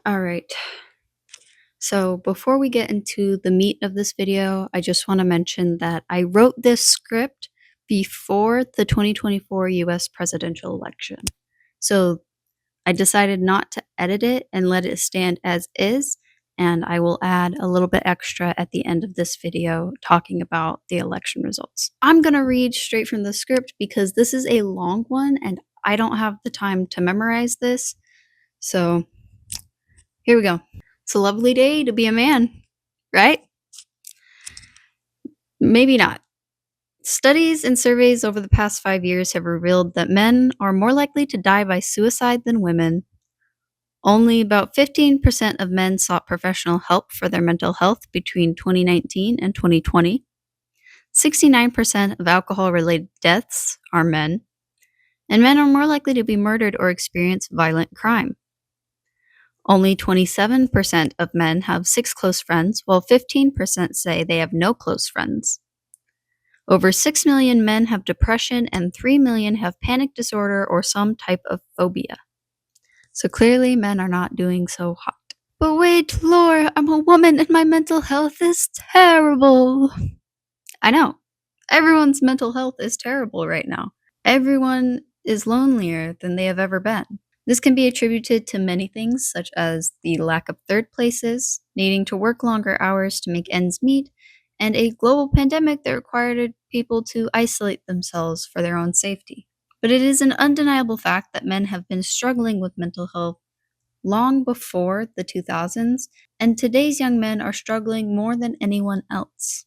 All right. So before we get into the meat of this video, I just want to mention that I wrote this script before the 2024 US presidential election. So I decided not to edit it and let it stand as is, and I will add a little bit extra at the end of this video talking about the election results. I'm going to read straight from the script because this is a long one and I don't have the time to memorize this. So here we go. It's a lovely day to be a man, right? Maybe not. Studies and surveys over the past 5 years have revealed that men are more likely to die by suicide than women. Only about 15% of men sought professional help for their mental health between 2019 and 2020. 69% of alcohol related deaths are men, and men are more likely to be murdered or experience violent crime. Only 27% of men have 6 close friends, while 15% say they have no close friends. Over 6 million men have depression, and 3 million have panic disorder or some type of phobia. So clearly, men are not doing so hot. But wait, Laura, I'm a woman and my mental health is terrible. I know. Everyone's mental health is terrible right now. Everyone is lonelier than they have ever been. This can be attributed to many things, such as the lack of third places, needing to work longer hours to make ends meet, and a global pandemic that required people to isolate themselves for their own safety. But it is an undeniable fact that men have been struggling with mental health long before the 2000s, and today's young men are struggling more than anyone else.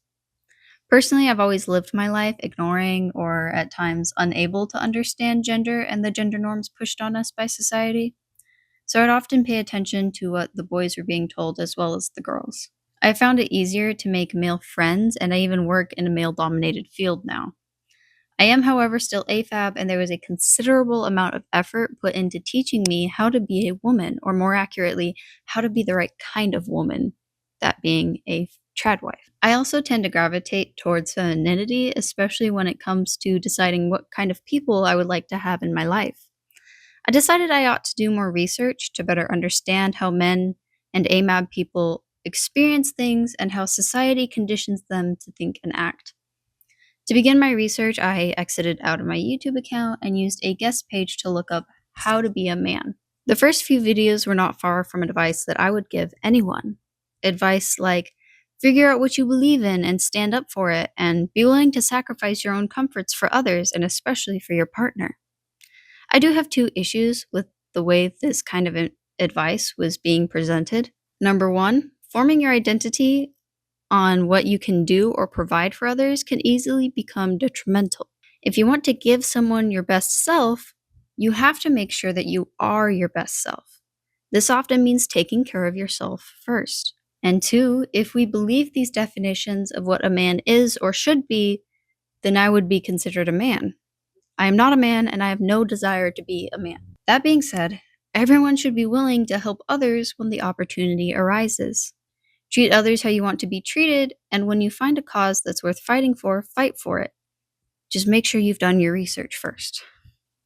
Personally, I've always lived my life ignoring or at times unable to understand gender and the gender norms pushed on us by society. So I'd often pay attention to what the boys were being told as well as the girls. I found it easier to make male friends, and I even work in a male dominated field now. I am, however, still AFAB, and there was a considerable amount of effort put into teaching me how to be a woman, or more accurately, how to be the right kind of woman, that being a trad wife. I also tend to gravitate towards femininity, especially when it comes to deciding what kind of people I would like to have in my life. I decided I ought to do more research to better understand how men and AMAB people experience things and how society conditions them to think and act. To begin my research, I exited out of my YouTube account and used a guest page to look up how to be a man. The first few videos were not far from advice that I would give anyone. Advice like, figure out what you believe in and stand up for it, and be willing to sacrifice your own comforts for others and especially for your partner. I do have 2 issues with the way this kind of advice was being presented. Number 1, forming your identity on what you can do or provide for others can easily become detrimental. If you want to give someone your best self, you have to make sure that you are your best self. This often means taking care of yourself first. And 2, if we believe these definitions of what a man is or should be, then I would be considered a man. I am not a man, and I have no desire to be a man. That being said, everyone should be willing to help others when the opportunity arises. Treat others how you want to be treated, and when you find a cause that's worth fighting for, fight for it. Just make sure you've done your research first.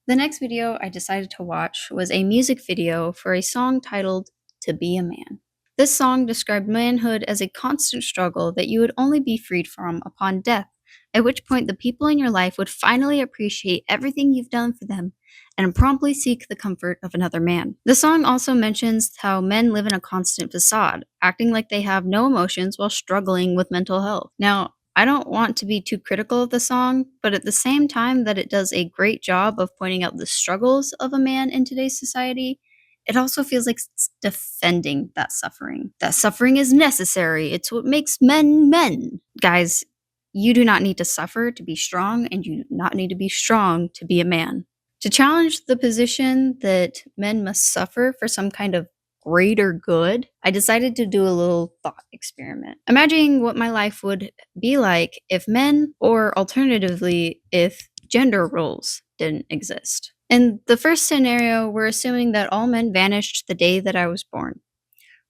The next video I decided to watch was a music video for a song titled To Be a Man. This song described manhood as a constant struggle that you would only be freed from upon death, at which point the people in your life would finally appreciate everything you've done for them and promptly seek the comfort of another man. The song also mentions how men live in a constant facade, acting like they have no emotions while struggling with mental health. Now, I don't want to be too critical of the song, but at the same time that it does a great job of pointing out the struggles of a man in today's society, it also feels like it's defending that suffering. That suffering is necessary. It's what makes men men. Guys, you do not need to suffer to be strong, and you do not need to be strong to be a man. To challenge the position that men must suffer for some kind of greater good, I decided to do a little thought experiment. Imagining what my life would be like if men, or alternatively, if gender roles didn't exist. In the first scenario, we're assuming that all men vanished the day that I was born.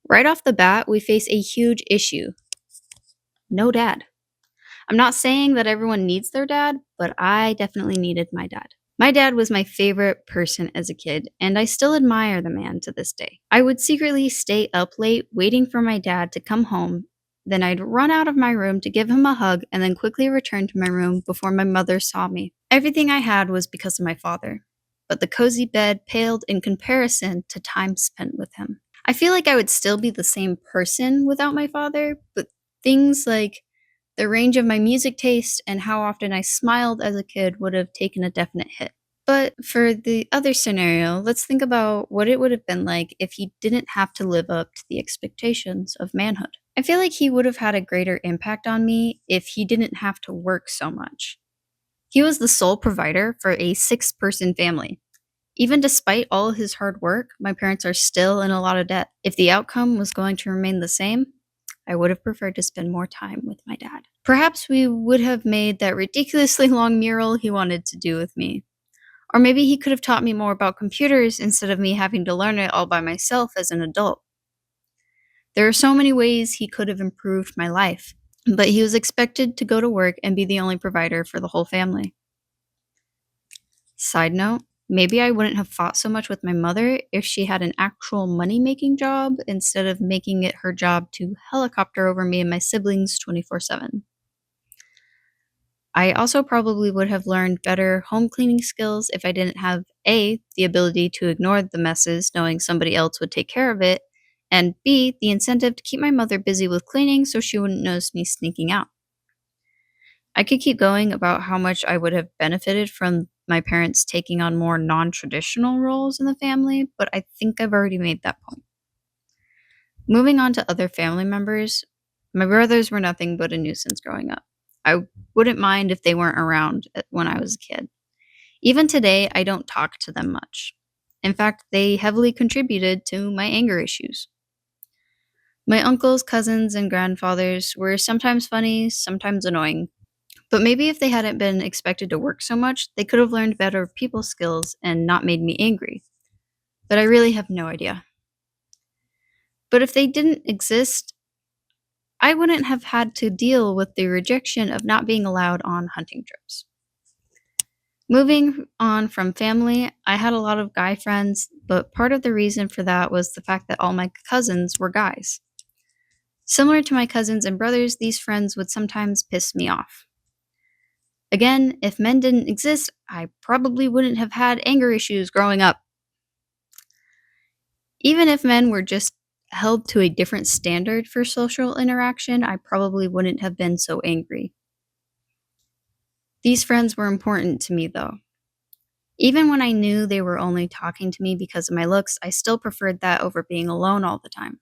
Right off the bat, we face a huge issue. No dad. I'm not saying that everyone needs their dad, but I definitely needed my dad. My dad was my favorite person as a kid, and I still admire the man to this day. I would secretly stay up late waiting for my dad to come home. Then I'd run out of my room to give him a hug and then quickly return to my room before my mother saw me. Everything I had was because of my father, but the cozy bed paled in comparison to time spent with him. I feel like I would still be the same person without my father, but things like the range of my music taste and how often I smiled as a kid would have taken a definite hit. But for the other scenario, let's think about what it would have been like if he didn't have to live up to the expectations of manhood. I feel like he would have had a greater impact on me if he didn't have to work so much. He was the sole provider for a 6-person family. Even despite all his hard work, my parents are still in a lot of debt. If the outcome was going to remain the same, I would have preferred to spend more time with my dad. Perhaps we would have made that ridiculously long mural he wanted to do with me. Or maybe he could have taught me more about computers instead of me having to learn it all by myself as an adult. There are so many ways he could have improved my life, but he was expected to go to work and be the only provider for the whole family. Side note, maybe I wouldn't have fought so much with my mother if she had an actual money making job instead of making it her job to helicopter over me and my siblings 24/7. I also probably would have learned better home cleaning skills if I didn't have A, the ability to ignore the messes knowing somebody else would take care of it, and B, the incentive to keep my mother busy with cleaning so she wouldn't notice me sneaking out. I could keep going about how much I would have benefited from my parents taking on more non traditional roles in the family, but I think I've already made that point. Moving on to other family members, my brothers were nothing but a nuisance growing up. I wouldn't mind if they weren't around when I was a kid. Even today, I don't talk to them much. In fact, they heavily contributed to my anger issues. My uncles, cousins, and grandfathers were sometimes funny, sometimes annoying, but maybe if they hadn't been expected to work so much, they could have learned better people skills and not made me angry. But I really have no idea. But if they didn't exist, I wouldn't have had to deal with the rejection of not being allowed on hunting trips. Moving on from family, I had a lot of guy friends, but part of the reason for that was the fact that all my cousins were guys. Similar to my cousins and brothers, these friends would sometimes piss me off. Again, if men didn't exist, I probably wouldn't have had anger issues growing up. Even if men were just held to a different standard for social interaction, I probably wouldn't have been so angry. These friends were important to me, though. Even when I knew they were only talking to me because of my looks, I still preferred that over being alone all the time.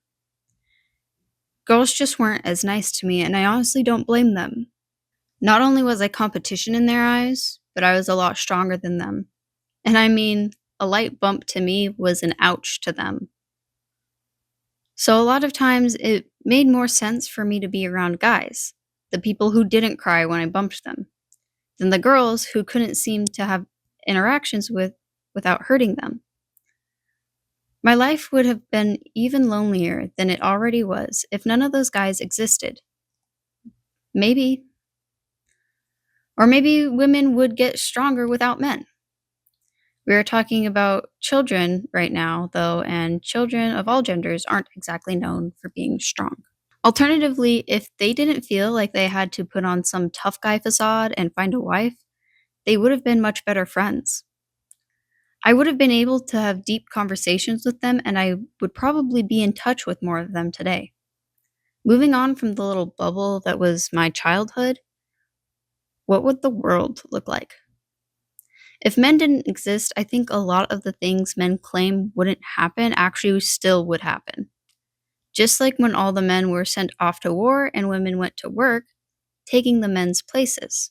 Girls just weren't as nice to me, and I honestly don't blame them. Not only was I competition in their eyes, but I was a lot stronger than them. And I mean, a light bump to me was an ouch to them. So a lot of times it made more sense for me to be around guys, the people who didn't cry when I bumped them, than the girls who couldn't seem to have interactions with without hurting them. My life would have been even lonelier than it already was if none of those guys existed. Maybe. Or maybe women would get stronger without men. We are talking about children right now, though, and children of all genders aren't exactly known for being strong. Alternatively, if they didn't feel like they had to put on some tough guy facade and find a wife, they would have been much better friends. I would have been able to have deep conversations with them, and I would probably be in touch with more of them today. Moving on from the little bubble that was my childhood, what would the world look like? If men didn't exist, I think a lot of the things men claim wouldn't happen actually still would happen. Just like when all the men were sent off to war and women went to work, taking the men's places.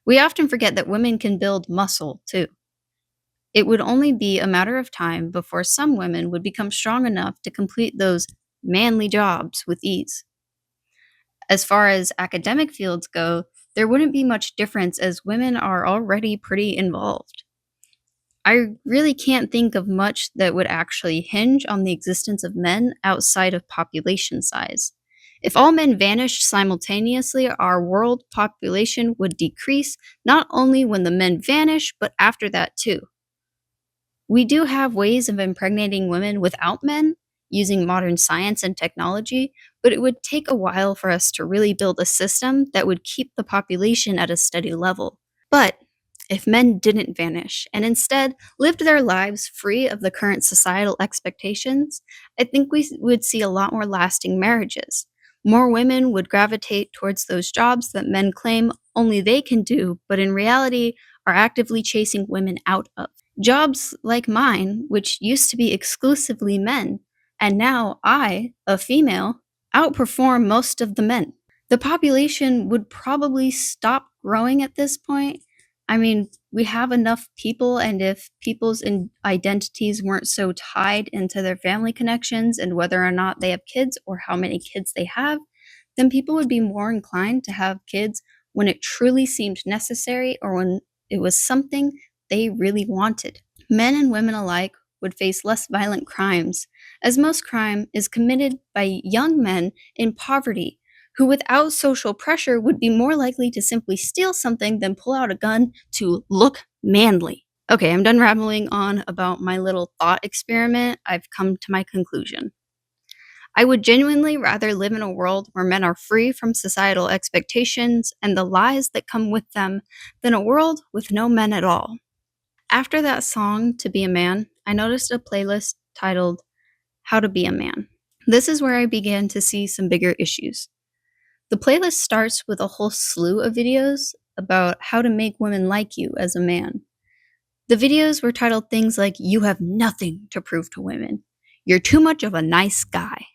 We often forget that women can build muscle too. It would only be a matter of time before some women would become strong enough to complete those manly jobs with ease. As far as academic fields go, there wouldn't be much difference as women are already pretty involved. I really can't think of much that would actually hinge on the existence of men outside of population size. If all men vanished simultaneously, our world population would decrease not only when the men vanish, but after that too. We do have ways of impregnating women without men using modern science and technology, but it would take a while for us to really build a system that would keep the population at a steady level. But if men didn't vanish and instead lived their lives free of the current societal expectations, I think we would see a lot more lasting marriages. More women would gravitate towards those jobs that men claim only they can do, but in reality are actively chasing women out of. Jobs like mine, which used to be exclusively men, and now I, a female, outperform most of the men. The population would probably stop growing at this point. I mean, we have enough people, and if people's identities weren't so tied into their family connections and whether or not they have kids or how many kids they have, then people would be more inclined to have kids when it truly seemed necessary or when it was something they really wanted. Men and women alike would face less violent crimes, as most crime is committed by young men in poverty who, without social pressure, would be more likely to simply steal something than pull out a gun to look manly. Okay, I'm done rambling on about my little thought experiment. I've come to my conclusion. I would genuinely rather live in a world where men are free from societal expectations and the lies that come with them than a world with no men at all. After that song, To Be a Man, I noticed a playlist titled How to Be a Man. This is where I began to see some bigger issues. The playlist starts with a whole slew of videos about how to make women like you as a man. The videos were titled things like, You have nothing to prove to women. You're too much of a nice guy.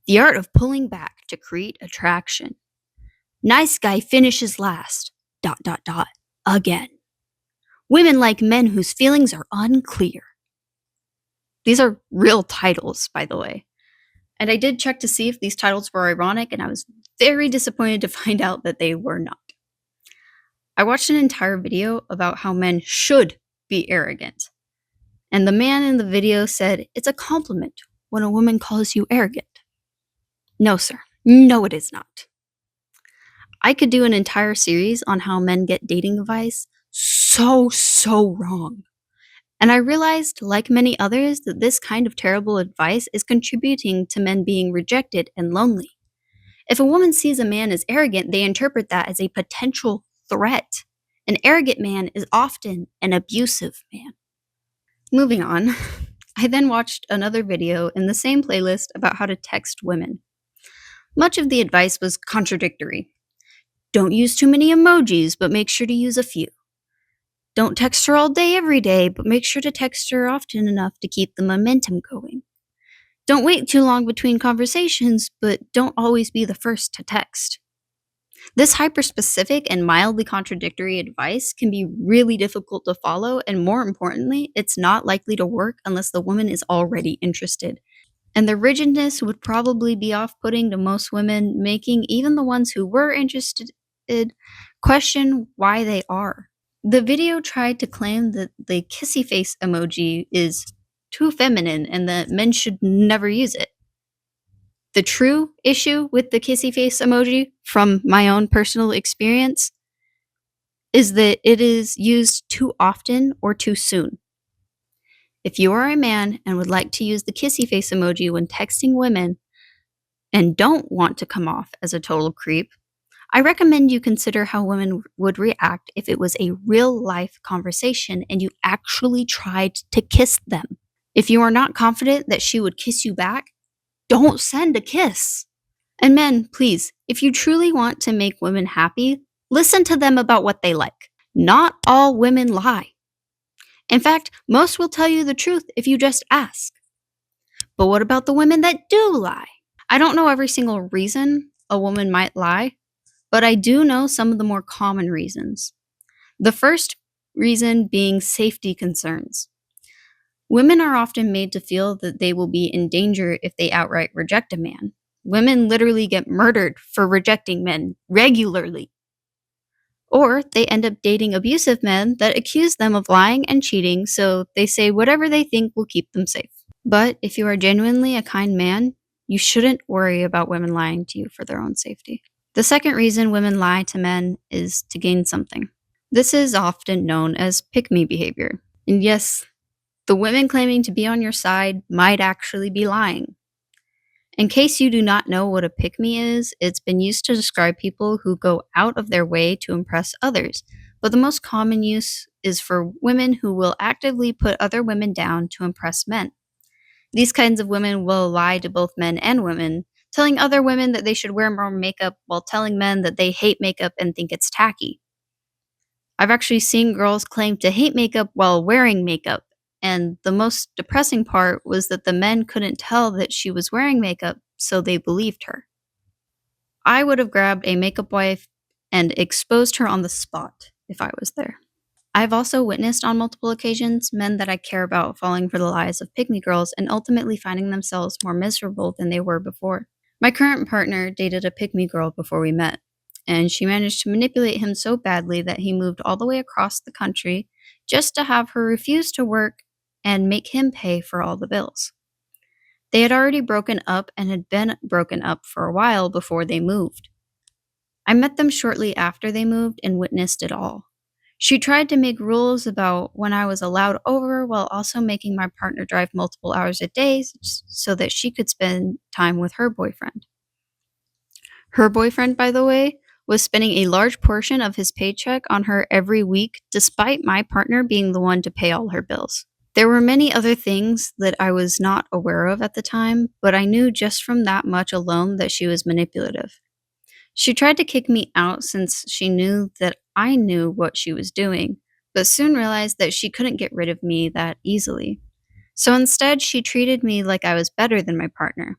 The art of pulling back to create attraction. Nice guy finishes last. ... Again. Women like men whose feelings are unclear. These are real titles, by the way. And I did check to see if these titles were ironic, and I was very disappointed to find out that they were not. I watched an entire video about how men should be arrogant. And the man in the video said, It's a compliment when a woman calls you arrogant. No, sir. No, it is not. I could do an entire series on how men get dating advice so wrong. And I realized, like many others, that this kind of terrible advice is contributing to men being rejected and lonely. If a woman sees a man as arrogant, they interpret that as a potential threat. An arrogant man is often an abusive man. Moving on, I then watched another video in the same playlist about how to text women. Much of the advice was contradictory. Don't use too many emojis, but make sure to use a few. Don't text her all day every day, but make sure to text her often enough to keep the momentum going. Don't wait too long between conversations, but don't always be the first to text. This hyper-specific and mildly contradictory advice can be really difficult to follow, and more importantly, it's not likely to work unless the woman is already interested. And the rigidness would probably be off-putting to most women, making even the ones who were interested question why they are. The video tried to claim that the kissy face emoji is too feminine and that men should never use it. The true issue with the kissy face emoji, from my own personal experience, is that it is used too often or too soon. If you are a man and would like to use the kissy face emoji when texting women and don't want to come off as a total creep, I recommend you consider how women would react if it was a real-life conversation and you actually tried to kiss them. If you are not confident that she would kiss you back, don't send a kiss. And men, please, if you truly want to make women happy, listen to them about what they like. Not all women lie. In fact, most will tell you the truth if you just ask. But what about the women that do lie? I don't know every single reason a woman might lie, but I do know some of the more common reasons. The first reason being safety concerns. Women are often made to feel that they will be in danger if they outright reject a man. Women literally get murdered for rejecting men regularly. Or they end up dating abusive men that accuse them of lying and cheating, so they say whatever they think will keep them safe. But if you are genuinely a kind man, You shouldn't worry about women lying to you for their own safety. The second reason women lie to men is to gain something. This is often known as pick me behavior. And yes, the women claiming to be on your side might actually be lying. In case you do not know what a pick me is, it's been used to describe people who go out of their way to impress others. But the most common use is for women who will actively put other women down to impress men. These kinds of women will lie to both men and women, telling other women that they should wear more makeup while telling men that they hate makeup and think it's tacky. I've actually seen girls claim to hate makeup while wearing makeup, and the most depressing part was that the men couldn't tell that she was wearing makeup, so they believed her. I would have grabbed a makeup wipe and exposed her on the spot if I was there. I've also witnessed on multiple occasions men that I care about falling for the lies of pygmy girls and ultimately finding themselves more miserable than they were before. My current partner dated a pygmy girl before we met, and she managed to manipulate him so badly that he moved all the way across the country just to have her refuse to work and make him pay for all the bills. They had already broken up and had been broken up for a while before they moved. I met them shortly after they moved and witnessed it all. She tried to make rules about when I was allowed over while also making my partner drive multiple hours a day so that she could spend time with her boyfriend. Her boyfriend, by the way, was spending a large portion of his paycheck on her every week, despite my partner being the one to pay all her bills. There were many other things that I was not aware of at the time, but I knew just from that much alone that she was manipulative. She tried to kick me out since she knew that I knew what she was doing, but soon realized that she couldn't get rid of me that easily. So instead, she treated me like I was better than my partner,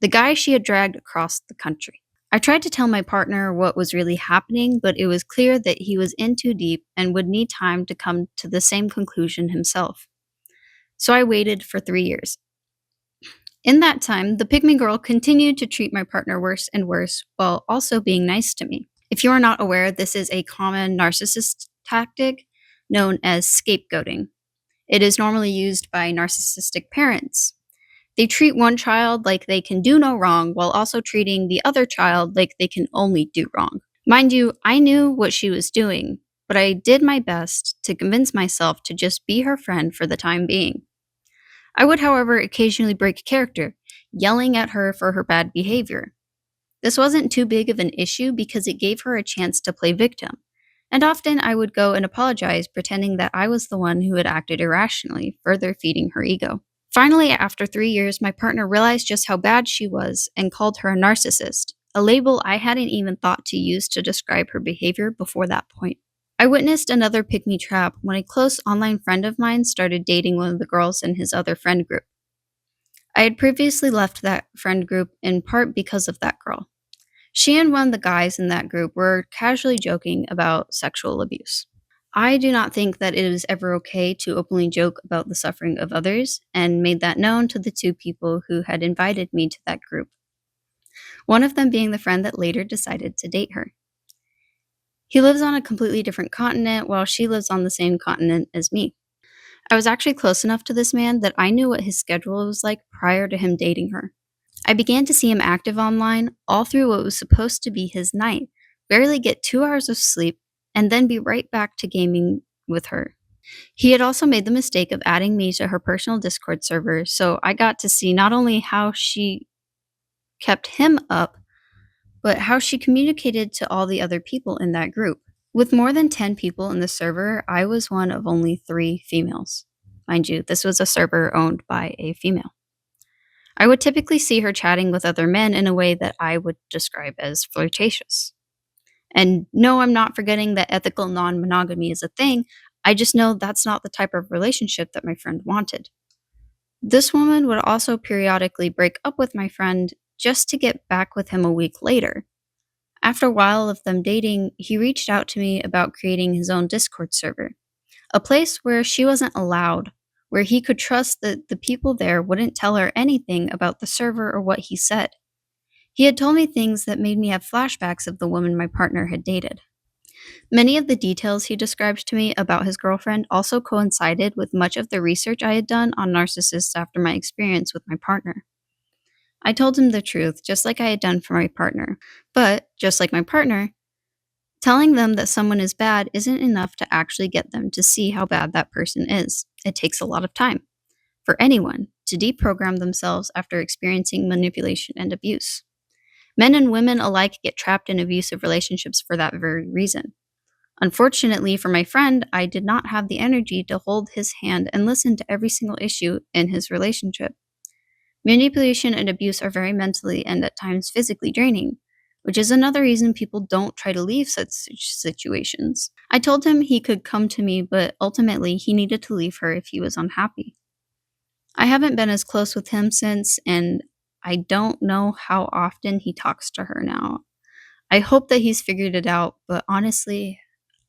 the guy she had dragged across the country. I tried to tell my partner what was really happening, but it was clear that he was in too deep and would need time to come to the same conclusion himself. So I waited for 3 years. In that time, the pygmy girl continued to treat my partner worse and worse while also being nice to me. If you are not aware, this is a common narcissist tactic known as scapegoating. It is normally used by narcissistic parents. They treat one child like they can do no wrong while also treating the other child like they can only do wrong. Mind you, I knew what she was doing, but I did my best to convince myself to just be her friend for the time being. I would, however, occasionally break character, yelling at her for her bad behavior. This wasn't too big of an issue because it gave her a chance to play victim, and often I would go and apologize, pretending that I was the one who had acted irrationally, further feeding her ego. Finally, after 3 years, my partner realized just how bad she was and called her a narcissist, a label I hadn't even thought to use to describe her behavior before that point. I witnessed another pick me trap when a close online friend of mine started dating one of the girls in his other friend group. I had previously left that friend group in part because of that girl. She and one of the guys in that group were casually joking about sexual abuse. I do not think that it is ever okay to openly joke about the suffering of others, and made that known to the two people who had invited me to that group, one of them being the friend that later decided to date her. He lives on a completely different continent while she lives on the same continent as me. I was actually close enough to this man that I knew what his schedule was like prior to him dating her. I began to see him active online all through what was supposed to be his night, barely get 2 hours of sleep, and then be right back to gaming with her. He had also made the mistake of adding me to her personal Discord server, so I got to see not only how she kept him up, but how she communicated to all the other people in that group. With more than 10 people in the server, I was one of only 3 females. Mind you, this was a server owned by a female. I would typically see her chatting with other men in a way that I would describe as flirtatious. And no, I'm not forgetting that ethical non monogamy is a thing, I just know that's not the type of relationship that my friend wanted. This woman would also periodically break up with my friend just to get back with him a week later. After a while of them dating, he reached out to me about creating his own Discord server, a place where she wasn't allowed, where he could trust that the people there wouldn't tell her anything about the server or what he said. He had told me things that made me have flashbacks of the woman my partner had dated. Many of the details he described to me about his girlfriend also coincided with much of the research I had done on narcissists after my experience with my partner. I told him the truth, just like I had done for my partner. But, just like my partner, telling them that someone is bad isn't enough to actually get them to see how bad that person is. It takes a lot of time for anyone to deprogram themselves after experiencing manipulation and abuse. Men and women alike get trapped in abusive relationships for that very reason. Unfortunately for my friend, I did not have the energy to hold his hand and listen to every single issue in his relationship. Manipulation and abuse are very mentally and at times physically draining, which is another reason people don't try to leave such situations. I told him he could come to me, but ultimately he needed to leave her if he was unhappy. I haven't been as close with him since, and I don't know how often he talks to her now. I hope that he's figured it out, but honestly,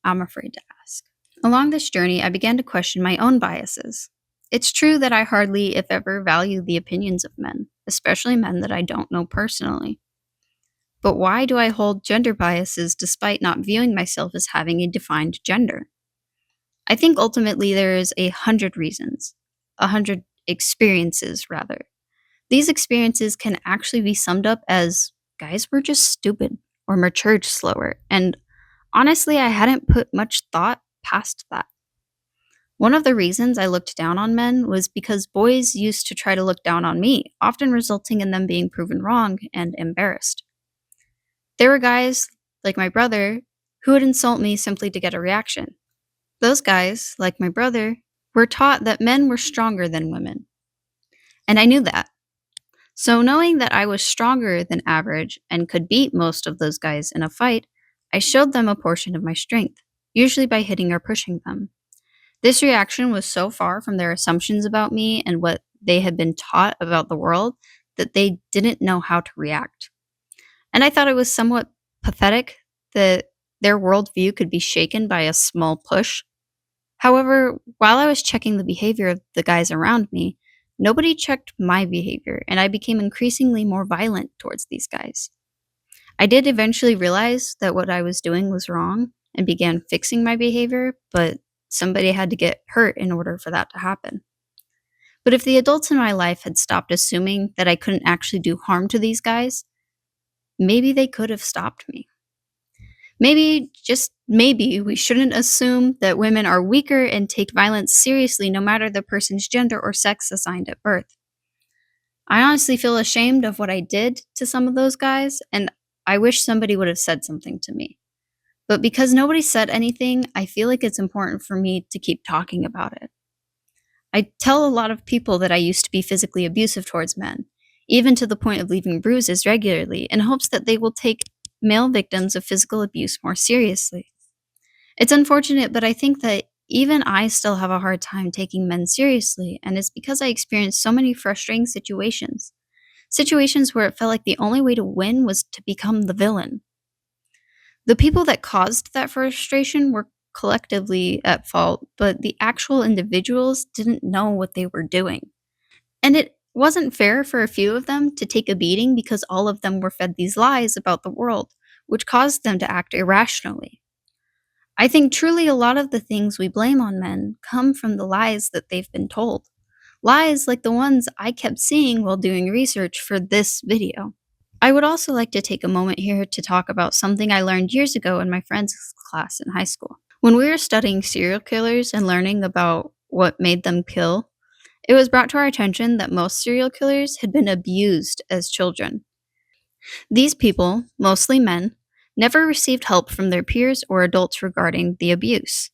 I'm afraid to ask. Along this journey, I began to question my own biases. It's true that I hardly, if ever, value the opinions of men, especially men that I don't know personally. But why do I hold gender biases despite not viewing myself as having a defined gender? I think ultimately there is 100 reasons, 100 experiences, rather. These experiences can actually be summed up as guys were just stupid or matured slower, and honestly, I hadn't put much thought past that. One of the reasons I looked down on men was because boys used to try to look down on me, often resulting in them being proven wrong and embarrassed. There were guys, like my brother, who would insult me simply to get a reaction. Those guys, like my brother, were taught that men were stronger than women. And I knew that. So, knowing that I was stronger than average and could beat most of those guys in a fight, I showed them a portion of my strength, usually by hitting or pushing them. This reaction was so far from their assumptions about me and what they had been taught about the world that they didn't know how to react. And I thought it was somewhat pathetic that their worldview could be shaken by a small push. However, while I was checking the behavior of the guys around me, nobody checked my behavior, and I became increasingly more violent towards these guys. I did eventually realize that what I was doing was wrong and began fixing my behavior, but somebody had to get hurt in order for that to happen. But if the adults in my life had stopped assuming that I couldn't actually do harm to these guys, maybe they could have stopped me. Maybe, just maybe, we shouldn't assume that women are weaker and take violence seriously no matter the person's gender or sex assigned at birth. I honestly feel ashamed of what I did to some of those guys, and I wish somebody would have said something to me. But because nobody said anything, I feel like it's important for me to keep talking about it. I tell a lot of people that I used to be physically abusive towards men, even to the point of leaving bruises regularly, in hopes that they will take male victims of physical abuse more seriously. It's unfortunate, but I think that even I still have a hard time taking men seriously, and it's because I experienced so many frustrating situations. Situations where it felt like the only way to win was to become the villain. The people that caused that frustration were collectively at fault, but the actual individuals didn't know what they were doing. And it wasn't fair for a few of them to take a beating because all of them were fed these lies about the world, which caused them to act irrationally. I think truly a lot of the things we blame on men come from the lies that they've been told. Lies like the ones I kept seeing while doing research for this video. I would also like to take a moment here to talk about something I learned years ago in my forensics class in high school. When we were studying serial killers and learning about what made them kill, it was brought to our attention that most serial killers had been abused as children. These people, mostly men, never received help from their peers or adults regarding the abuse.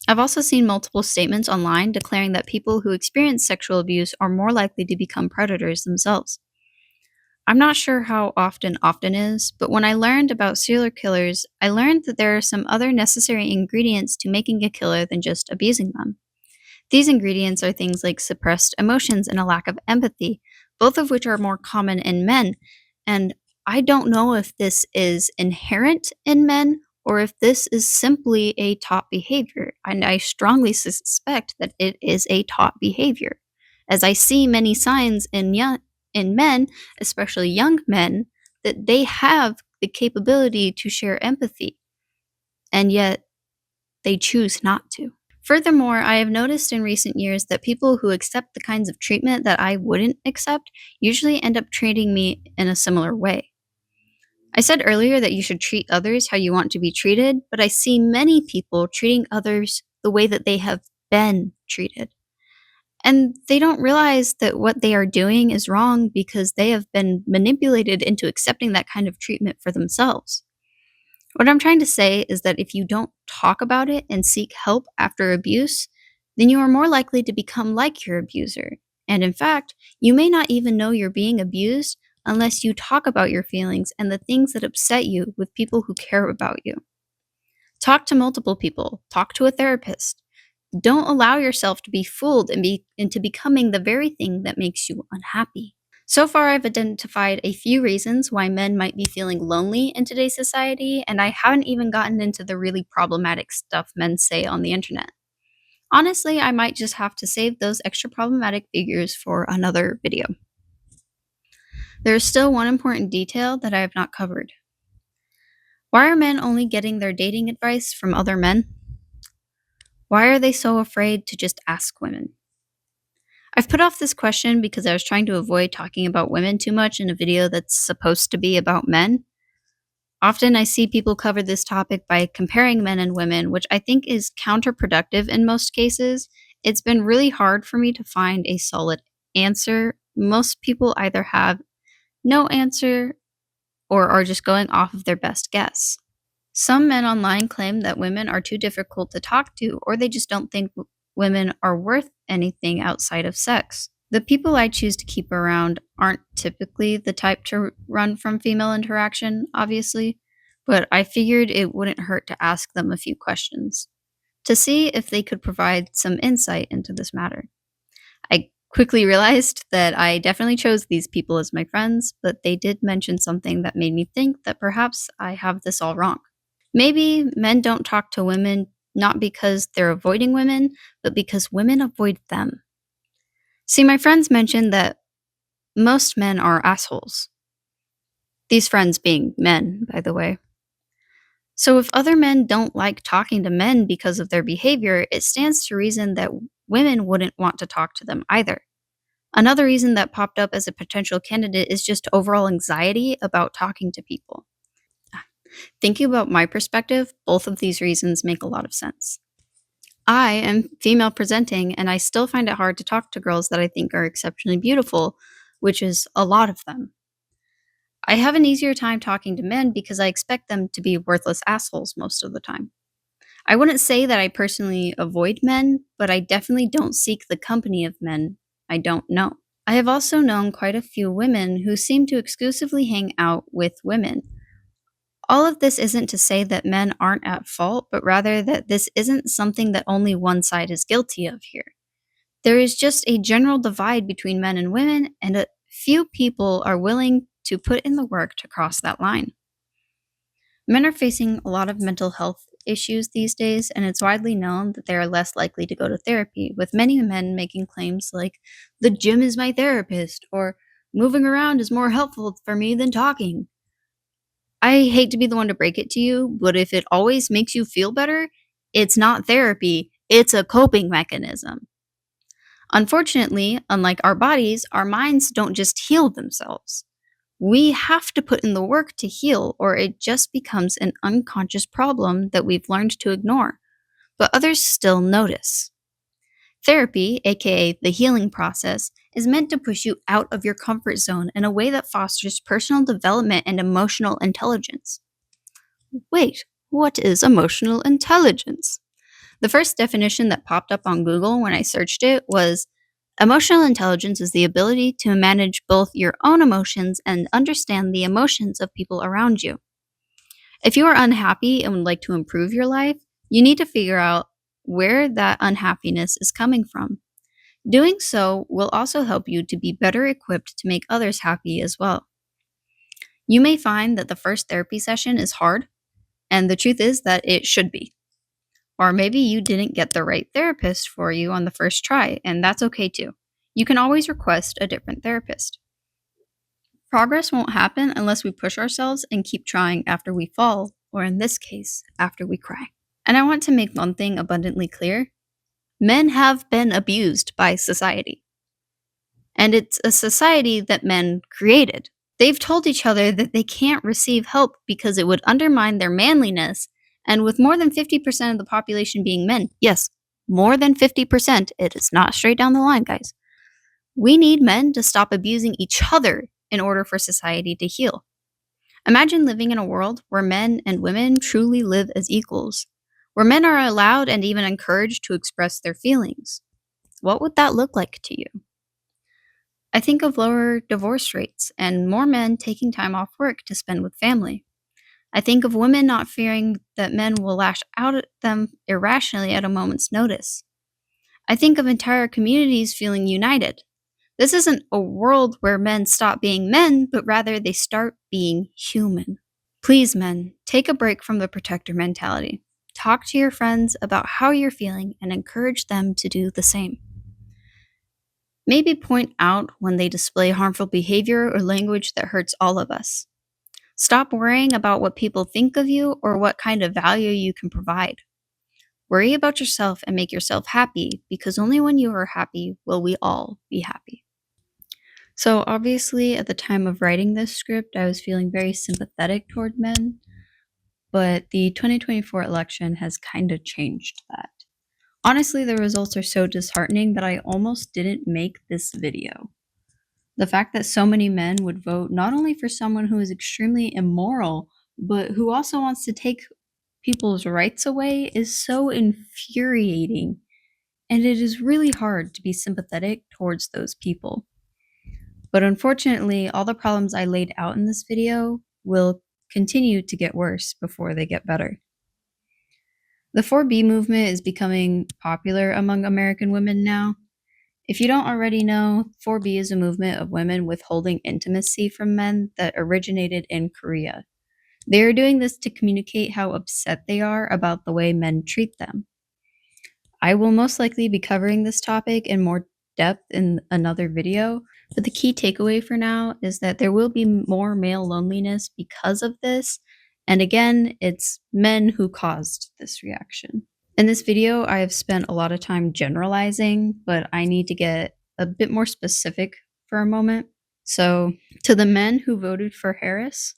I've also seen multiple statements online declaring that people who experience sexual abuse are more likely to become predators themselves. I'm not sure how often is, but when I learned about serial killers, I learned that there are some other necessary ingredients to making a killer than just abusing them. These ingredients are things like suppressed emotions and a lack of empathy, both of which are more common in men. And I don't know if this is inherent in men or if this is simply a taught behavior. And I strongly suspect that it is a taught behavior, as I see many signs in men, especially young men, that they have the capability to share empathy, and yet they choose not to. Furthermore, I have noticed in recent years that people who accept the kinds of treatment that I wouldn't accept usually end up treating me in a similar way. I said earlier that you should treat others how you want to be treated, but I see many people treating others the way that they have been treated. And they don't realize that what they are doing is wrong because they have been manipulated into accepting that kind of treatment for themselves. What I'm trying to say is that if you don't talk about it and seek help after abuse, then you are more likely to become like your abuser. And in fact, you may not even know you're being abused unless you talk about your feelings and the things that upset you with people who care about you. Talk to multiple people, talk to a therapist. Don't allow yourself to be fooled into becoming the very thing that makes you unhappy. So far, I've identified a few reasons why men might be feeling lonely in today's society, and I haven't even gotten into the really problematic stuff men say on the internet. Honestly, I might just have to save those extra problematic figures for another video. There is still one important detail that I have not covered. Why are men only getting their dating advice from other men? Why are they so afraid to just ask women? I've put off this question because I was trying to avoid talking about women too much in a video that's supposed to be about men. Often I see people cover this topic by comparing men and women, which I think is counterproductive in most cases. It's been really hard for me to find a solid answer. Most people either have no answer or are just going off of their best guess. Some men online claim that women are too difficult to talk to, or they just don't think women are worth anything outside of sex. The people I choose to keep around aren't typically the type to run from female interaction, obviously, but I figured it wouldn't hurt to ask them a few questions to see if they could provide some insight into this matter. I quickly realized that I definitely chose these people as my friends, but they did mention something that made me think that perhaps I have this all wrong. Maybe men don't talk to women not because they're avoiding women, but because women avoid them. See, my friends mentioned that most men are assholes. These friends being men, by the way. So if other men don't like talking to men because of their behavior, it stands to reason that women wouldn't want to talk to them either. Another reason that popped up as a potential candidate is just overall anxiety about talking to people. Thinking about my perspective, both of these reasons make a lot of sense. I am female presenting, and I still find it hard to talk to girls that I think are exceptionally beautiful, which is a lot of them. I have an easier time talking to men because I expect them to be worthless assholes most of the time. I wouldn't say that I personally avoid men, but I definitely don't seek the company of men I don't know. I have also known quite a few women who seem to exclusively hang out with women. All of this isn't to say that men aren't at fault, but rather that this isn't something that only one side is guilty of here. There is just a general divide between men and women, and a few people are willing to put in the work to cross that line. Men are facing a lot of mental health issues these days, and it's widely known that they are less likely to go to therapy, with many men making claims like, the gym is my therapist, or moving around is more helpful for me than talking. I hate to be the one to break it to you, but if it always makes you feel better, it's not therapy, it's a coping mechanism. Unfortunately, unlike our bodies, our minds don't just heal themselves. We have to put in the work to heal, or it just becomes an unconscious problem that we've learned to ignore, but others still notice. Therapy, aka the healing process, is meant to push you out of your comfort zone in a way that fosters personal development and emotional intelligence. Wait, what is emotional intelligence? The first definition that popped up on Google when I searched it was, emotional intelligence is the ability to manage both your own emotions and understand the emotions of people around you. If you are unhappy and would like to improve your life, you need to figure out where that unhappiness is coming from. Doing so will also help you to be better equipped to make others happy as well. You may find that the first therapy session is hard, and the truth is that it should be. Or maybe you didn't get the right therapist for you on the first try, and that's okay too. You can always request a different therapist. Progress won't happen unless we push ourselves and keep trying after we fall, or in this case, after we cry. And I want to make one thing abundantly clear. Men have been abused by society, and it's a society that men created. They've told each other that they can't receive help because it would undermine their manliness, and with more than 50% of the population being men, yes, more than 50%, it is not straight down the line, guys. We need men to stop abusing each other in order for society to heal. Imagine living in a world where men and women truly live as equals, where men are allowed and even encouraged to express their feelings. What would that look like to you? I think of lower divorce rates and more men taking time off work to spend with family. I think of women not fearing that men will lash out at them irrationally at a moment's notice. I think of entire communities feeling united. This isn't a world where men stop being men, but rather they start being human. Please, men, take a break from the protector mentality. Talk to your friends about how you're feeling and encourage them to do the same. Maybe point out when they display harmful behavior or language that hurts all of us. Stop worrying about what people think of you or what kind of value you can provide. Worry about yourself and make yourself happy, because only when you are happy will we all be happy. So, obviously, at the time of writing this script, I was feeling very sympathetic toward men, but the 2024 election has kind of changed that. Honestly, the results are so disheartening that I almost didn't make this video. The fact that so many men would vote not only for someone who is extremely immoral, but who also wants to take people's rights away is so infuriating, and it is really hard to be sympathetic towards those people. But unfortunately, all the problems I laid out in this video will continue to get worse before they get better. The 4B movement is becoming popular among American women now. If you don't already know, 4B is a movement of women withholding intimacy from men that originated in Korea. They are doing this to communicate how upset they are about the way men treat them. I will most likely be covering this topic in more depth in another video, but the key takeaway for now is that there will be more male loneliness because of this, and again, it's men who caused this reaction. In this video, I have spent a lot of time generalizing, but I need to get a bit more specific for a moment. So, to the men who voted for Harris,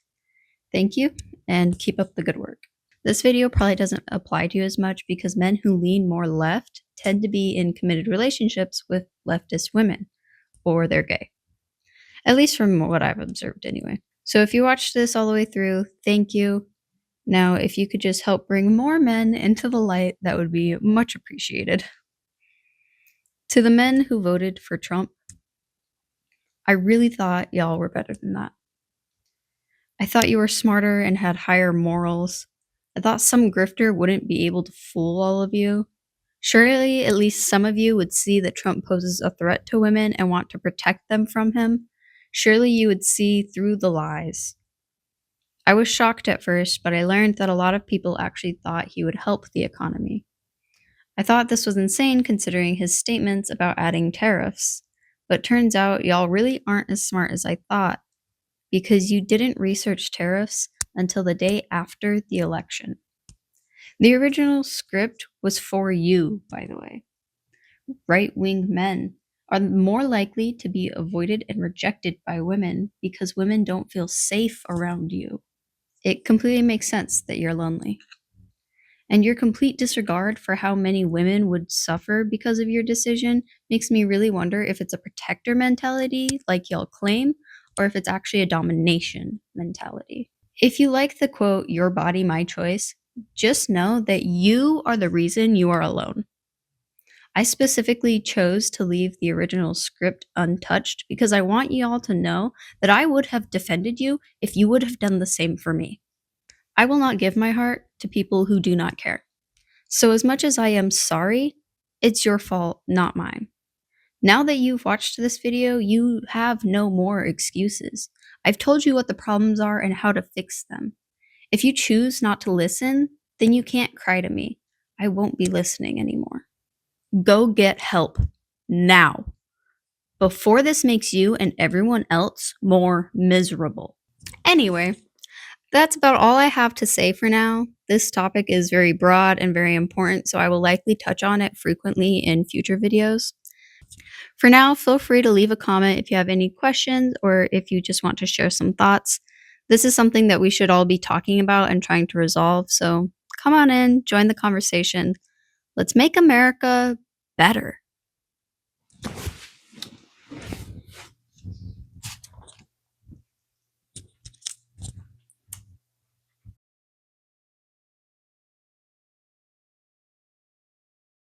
thank you, and keep up the good work. This video probably doesn't apply to you as much because men who lean more left tend to be in committed relationships with leftist women, or they're gay. At least from what I've observed anyway. So if you watched this all the way through, thank you. Now, if you could just help bring more men into the light, that would be much appreciated. To the men who voted for Trump, I really thought y'all were better than that. I thought you were smarter and had higher morals. I thought some grifter wouldn't be able to fool all of you. Surely, at least some of you would see that Trump poses a threat to women and want to protect them from him. Surely you would see through the lies. I was shocked at first, but I learned that a lot of people actually thought he would help the economy. I thought this was insane considering his statements about adding tariffs, but turns out y'all really aren't as smart as I thought, because you didn't research tariffs until the day after the election. The original script was for you, by the way. Right-wing men are more likely to be avoided and rejected by women because women don't feel safe around you. It completely makes sense that you're lonely. And your complete disregard for how many women would suffer because of your decision makes me really wonder if it's a protector mentality, like y'all claim, or if it's actually a domination mentality. If you like the quote, "Your body, my choice," just know that you are the reason you are alone. I specifically chose to leave the original script untouched because I want you all to know that I would have defended you if you would have done the same for me. I will not give my heart to people who do not care. So as much as I am sorry, it's your fault, not mine. Now that you've watched this video, you have no more excuses. I've told you what the problems are and how to fix them. If you choose not to listen, then you can't cry to me. I won't be listening anymore. Go get help. Now. Before this makes you and everyone else more miserable. Anyway, that's about all I have to say for now. This topic is very broad and very important, so I will likely touch on it frequently in future videos. For now, feel free to leave a comment if you have any questions or if you just want to share some thoughts. This is something that we should all be talking about and trying to resolve, so come on in, join the conversation. Let's make America better.